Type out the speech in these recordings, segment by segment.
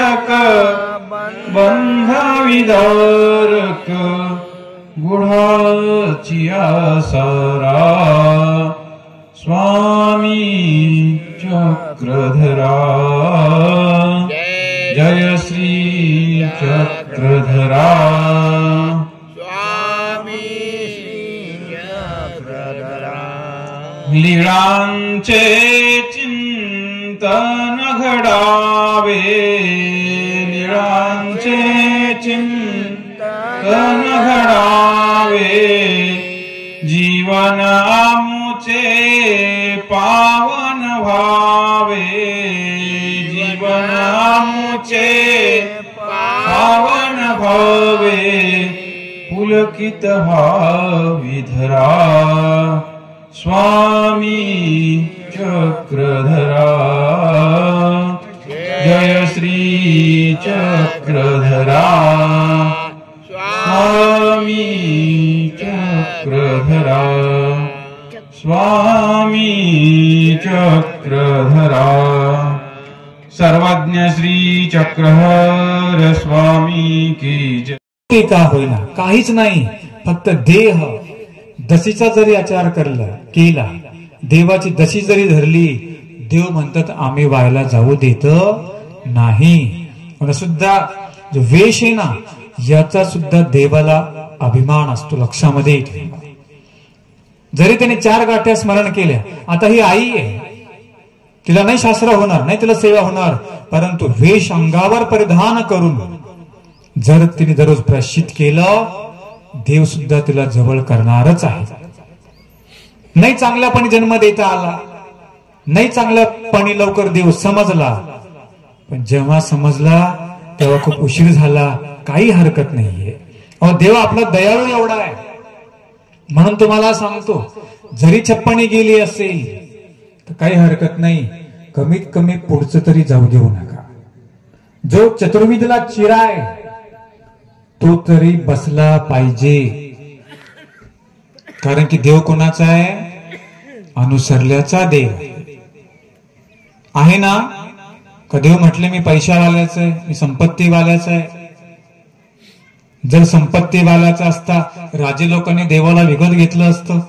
तारक बंध विदारक गुढाची आसारा स्वामी चक्रधरा जय श्री चक्रधरा स्वामी चक्रधरा लीळांचे चिंतन घडावे लीळांचे चिंतन घडावे जीवन आमुचे पावन व्हावे जीवन आमुचे पावन भावे पुलकित भावी धरा स्वामी चक्रधरा जय श्री चक्रधरा स्वामी चक्रधरा स्वामी चक्रधरा सर्वज्ञ श्री चक्रधर स्वामी की जय। का होईना काहीच नाही, फक्त देह दशीचा जरी आचार केला देवाची दशी जरी धरली, देव म्हणतात आम्ही व्हायला जाऊ देत नाही. पण सुद्धा जो वेश आहे ना याचा सुद्धा देवाला अभिमान असतो, लक्षामध्ये ठेवा. जरी त्याने 4 गाठ्या स्मरण केल्या, आता ही आई आहे, तिला नाही शास्त्र होणार, नाही तिला सेवा होणार, परंतु वेश अंगावर परिधान करून जर तिने दररोज प्रायश्चित केलं, देव सुद्धा तिला जवळ करणारच आहे. नाही चांगल्यापणे जन्म देता आला, नाही चांगल्यापणे लवकर देव समजला, पण जेव्हा समजला तेव्हा खूप उशीर झाला, काही हरकत नाहीये. अहो देव आपला दयाळू एवढा आहे, म्हणून तुम्हाला सांगतो जरी छप्पणी गेली असेल तर काही हरकत नाही, कमीत कमी पुढचं तरी जाऊ देऊ नका. जो चतुर्विधला चिराय तो तरी बसला पाहिजे, कारण की देव कोणाचा आहे? अनुसरल्याचा देव आहे ना. का देव म्हटले मी पैशावाल्याचा आहे, मी संपत्तीवाल्याचा आहे? जर संपत्तीवाल्याचा असता राजे लोकांनी देवाला विकत घेतलं असतं,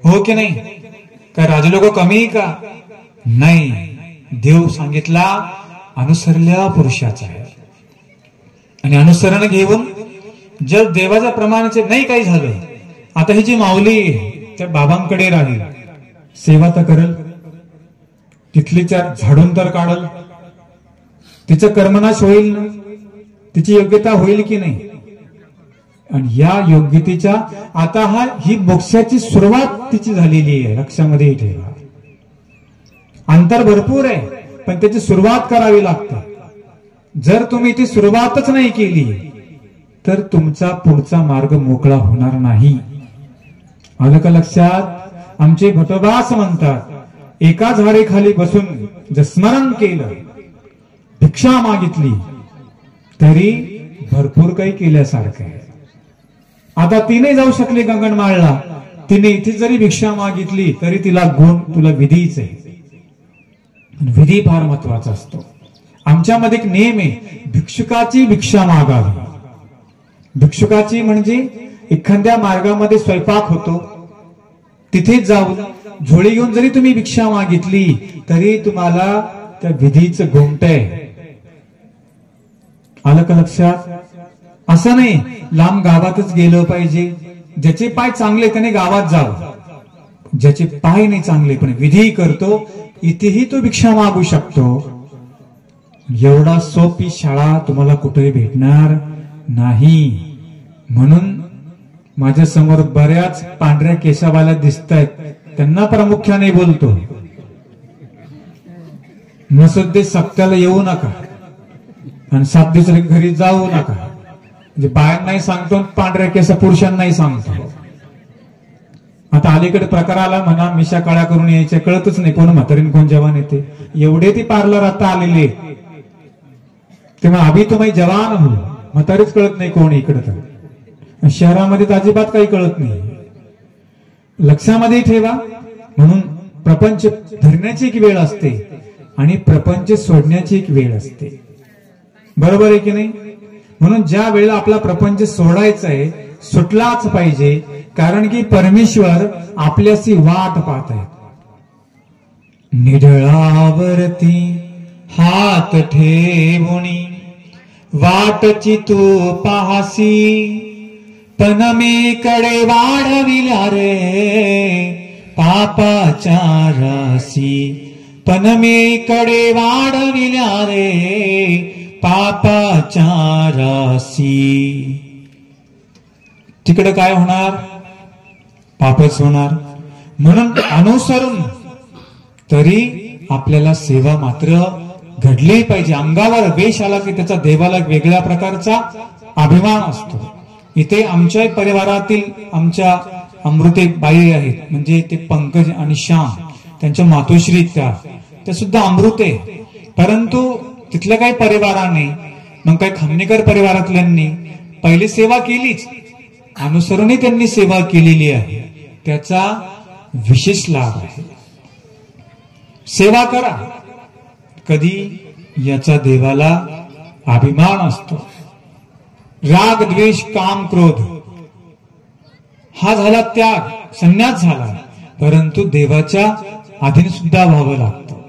हो की नाही? काय राजे लोक कमी का? नाही, देव सांगितला अनुसरल्या पुरुषाचा आहे. आणि अनुसरण घेऊन जर देवाच्या प्रमाणाचे नाही काही झालं, आता ही जी माऊली त्या बाबांकडे राहील, सेवा तर करल, तिथली 4 झाडून तर काढल, तिचं कर्मनाश होईल ना, तिची योग्यता होईल की नाही? आणि या योग्यतेच्या आता ही मोक्षाची सुरुवात तिची झालेली आहे, लक्षामध्ये ठेवा. अंतर भरपूर आहे, पण त्याची सुरुवात करावी लागते. जर तुम्ही ती सुरुवातच नाही केली तर तुमचा पुढचा मार्ग मोकळा होणार नाही. आलं का लक्षात? आमचे भटोबास म्हणतात, एका झाडेखाली बसून जर स्मरण केलं, भिक्षा मागितली तरी भरपूर काही केल्यासारखं आहे. आता ती नाही जाऊ शकली गंगणमाळला, तिने इथे जरी भिक्षा मागितली तरी तिला गुण, तुला विधीच आहे. विधी फार महत्वाचा असतो. आमच्यामध्ये एक नियम आहे, भिक्षुकाची भिक्षा मागावी. भिक्षुकाची म्हणजे एखाद्या मार्गामध्ये स्वयंपाक होतो, तिथे जाऊन झोळी घेऊन जरी तुम्ही भिक्षा मागितली तरी तुम्हाला त्या विधीचं घोंगटय. आलं का लक्षात? असं नाही लांब गावातच गेलं पाहिजे. ज्याचे पाय चांगले त्याने गावात जावं, ज्याचे पाय नाही चांगले पण विधी करतो इथेही तो भिक्षा मागू शकतो. एवढा सोपी शाळा तुम्हाला कुठेही भेटणार नाही. म्हणून माझ्या समोर बऱ्याच पांढऱ्या केसावाल्या दिसत आहेत, त्यांना प्रामुख्याने बोलतो, नसुद्दे सप्त्याला येऊ नका आणि 7 दिवस घरी जाऊ नका. म्हणजे बायांनाही सांगतो, पांढऱ्या केस पुरुषांनाही सांगतो. आता अलीकडे प्रकार आला म्हणा, मिशा काळ्या करून यायच्या, कळतच नाही कोण म्हातारीन कोण जवान येते. एवढे ती पार्लर आता आलेले, तेव्हा अभि तुम्ही जवान हो, म्हातारीच कळत नाही कोण इकडे. तर शहरामध्ये तर अजिबात काही कळत नाही. लक्षामध्ये ठेवा. म्हणून प्रपंच धरण्याची एक वेळ असते, आणि प्रपंच सोडण्याची एक वेळ असते. बरोबर आहे की नाही? म्हणून ज्या वेळेला आपला प्रपंच सोडायचा आहे, सुटलाच पाहिजे, कारण की परमेश्वर आपल्याशी वाट पाहत आहे. निढळावरती हात ठेवणी वाटची तू पाहासी, पण मी कडे वाढविल्या रे पापाच्या राशी, पण मी कडे वाढविल्या रे पापाच्या राशी. तिकडे काय होणार? पापच होणार. म्हणून अनुसरून तरी आपल्याला सेवा मात्र घडली पाहिजे. अंगावर वेश आला की त्याचा देवाला एक वेगळ्या प्रकारचा अभिमान असतो. इथे आमच्या परिवारातील आमच्या अमृते बाई आहेत, म्हणजे ते पंकज आणि श्याम, त्यांच्या मातोश्री त्या सुद्धा अमृते. परंतु तिथल्या काही परिवाराने, मग काही खामनेकर परिवारातल्यांनी पहिली सेवा केलीच, अनुसरूनही त्यांनी सेवा केलेली आहे. त्याचा विशेष लाभ आहे. सेवा करा. कधी याचा देवाला अभिमान असतो. राग द्वेष काम क्रोध हा झाला त्याग, संन्यास झाला. परंतु देवाच्या अधीन सुद्धा व्हावं लागतं.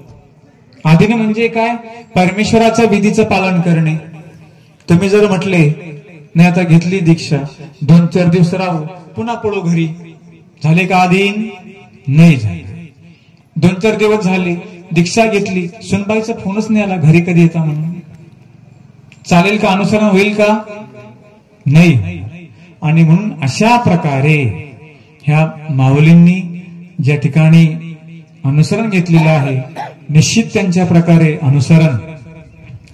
अधीन म्हणजे काय? परमेश्वराच्या विधीचं पालन करणे. तुम्ही जर म्हटले नाही आता घेतली दीक्षा, 2-4 दिवस राहू, पुन्हा पळू घरी, झाले का अधीन? नाही झाले. 2-4 दिवस झाले, दीक्षा घेतली, सुनबाईचा फोनच नाही आला घरी कधी येता म्हणून, चालेल का? अनुसरण होईल का? नाही. आणि म्हणून अशा प्रकारे ह्या माऊलींनी ज्या ठिकाणी अनुसरण घेतलेलं आहे, निश्चित त्यांच्या प्रकारे अनुसरण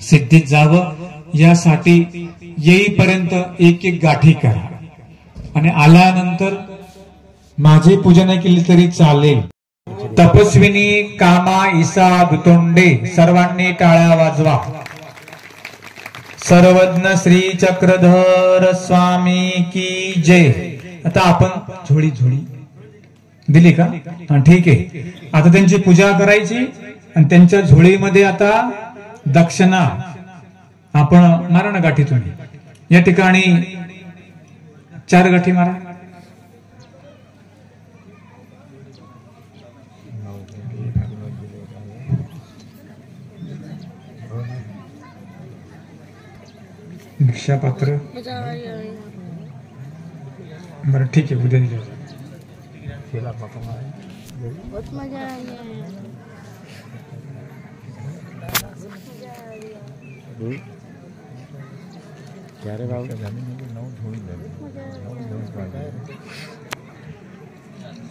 सिद्धीत जावं, यासाठी येईपर्यंत एक एक गाठी करा. आणि आल्यानंतर माझी पूजा नाही केली तरी चालेल. तपस्विनी कामा ईसा दुतोंडे सर्वांनी टाळ्या वाजवा. सर्वज्ञ श्री चक्रधर स्वामी की जय. आता आपण झोळी दिली का? ठीक आहे. आता त्यांची पूजा करायची आणि त्यांच्या झोळीमध्ये आता दक्षिणा आपण मारा ना गाठीतून. या ठिकाणी 4 गाठी मारा. दीक्षा पात्र बरं ठीक आहे, उद्या दिलं.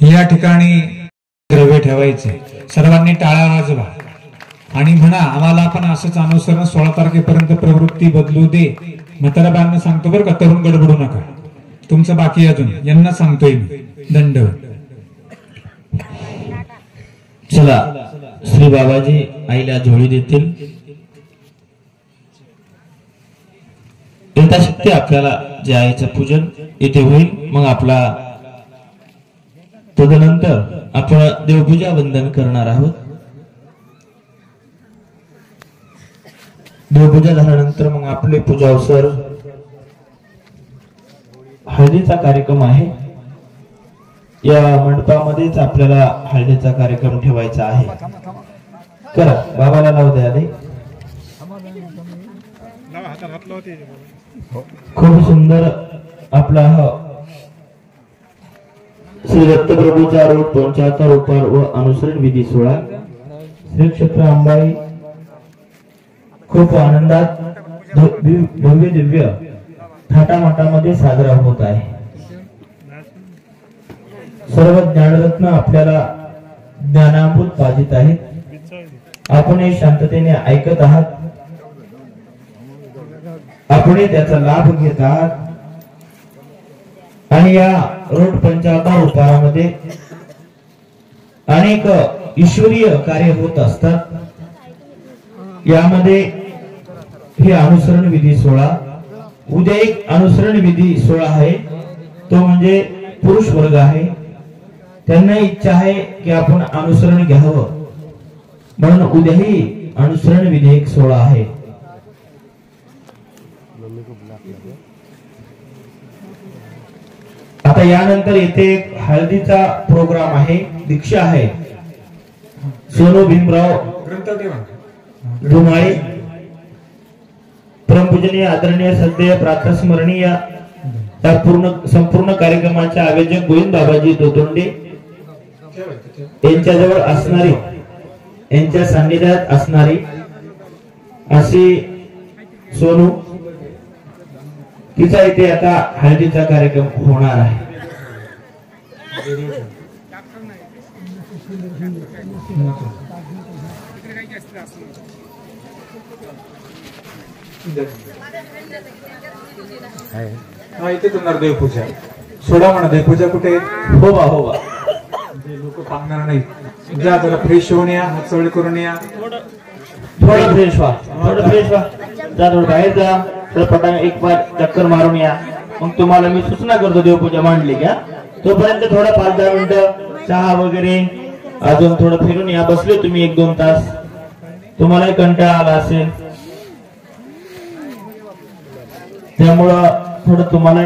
या ठिकाणी द्रव्य ठेवायचे. सर्वांनी टाळ्या वाजवा आणि म्हणा आम्हाला पण असंच अनुसरण 16 तारखेपर्यंत प्रवृत्ती बदलू दे. म्हाताऱ्याबाईंना सांगतो बरं का, तरुण गडबडू नका, तुमचं बाकी अजून, यांना सांगतोय मी. दंडवत. चला श्री बाबाजी आईला झोळी देतील. यथाशक्ती आपल्याला जे आईचं पूजन इथे होईल. मग आपला तदनंतर आपण देवपूजा वंदन करणार आहोत. देवपूजा झाल्यानंतर मग आपले पूजा अवसर हळदीचा कार्यक्रम आहे. या मंडपामध्येच आपल्याला हळदीचा कार्यक्रम ठेवायचा आहे. करा बाबाला लावू द्या. खूप सुंदर आपला श्री दत्तप्रभूचा रूप 75 उपार व अनुसरण विधी सोहळा श्री क्षेत्र अंबाई खूप आनंदात भव्य दिव्य थाटामाटामध्ये साजरा होत आहे. सर्व ज्ञानरत्न आपल्याला ज्ञानामृत पाजित आहेत. आपण हे शांततेने ऐकत आहात, आपण त्याचा लाभ घेत आहात. आणि या रोड 75 उपारामध्ये अनेक ईश्वरीय कार्य होत असतात. यामध्ये हे अनुसरण विधी सोहळा, उद्या एक अनुसरण विधी सोहळा आहे, तो म्हणजे पुरुष वर्ग आहे. त्यांना इच्छा आहे की आपण अनुसरण घ्यावं. म्हणून उद्याही अनुसरण विधेयक सोहळा आहे. आता यानंतर येथे एक हळदीचा प्रोग्राम आहे, दीक्षा आहे. सोनू भीमराव धुमाळे परमपूजनीय आदरणीय सध्या प्रातस्मरणीय या संपूर्ण कार्यक्रमाचे आयोजक गोविंद बाबाजी दोतोंडे यांच्याजवळ असणारी, यांच्या सान्निध्यात असणारी अशी सोनू, तिचा इथे आता हळदीचा कार्यक्रम होणार आहे. हा इथे होणार देवपूजा. सोडा म्हणा देवपूजा कुठे? हो बा हो बा, लोक पाहणार नाही. जा जरा फ्रेश होऊन या, हात चवळे करून या. थोडं फ्रेश व्हा, थोडं फ्रेश व्हा. जा थोडं बाहेर जा, थोडं पटांग एक बार चक्कर मारून या. मग तुम्हाला मी सूचना करतो देवपूजा मांडली का तोपर्यंत थोडं 5-10 मिनिटं चहा वगैरे अजून थोडं फिरून या. बसले तुम्ही 1-2 तास, तुम्हालाही कंटाळा आला असेल, त्यामुळं थोडं तुम्हाला